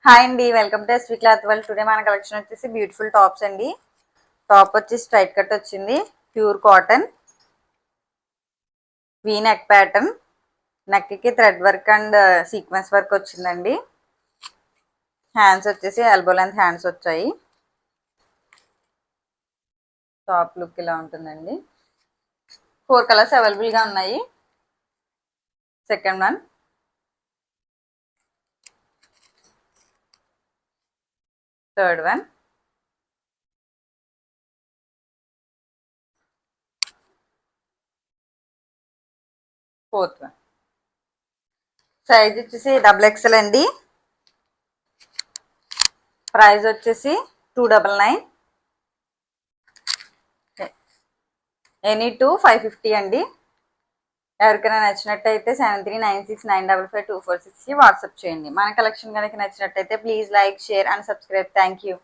Hi అండి, welcome to SV cloth world. Today మన collection వచ్చేసి బ్యూటిఫుల్ టాప్స్ అండి. టాప్ వచ్చి స్ట్రైట్ కట్ వచ్చింది, pure cotton, V neck pattern, neck కి thread work and sequence work వచ్చిందండి. హ్యాండ్స్ వచ్చేసి ఎల్బో లెంత్ హ్యాండ్స్ వచ్చాయి. టాప్ లుక్ ఇలా ఉంటుందండి. 4 కలర్స్ అవైలబుల్ గా ఉన్నాయి. Second one, third one, fourth one. Size వచ్చేసి XXL అండి. ప్రైస్ వచ్చేసి 299, ఎనీ 550 అండి. ఎవరికైనా నచ్చినట్టయితే 7396955246 వాట్సాప్ చేయండి. మన కలెక్షన్ కనుక నచ్చినట్టయితే please like, share and subscribe. Thank you.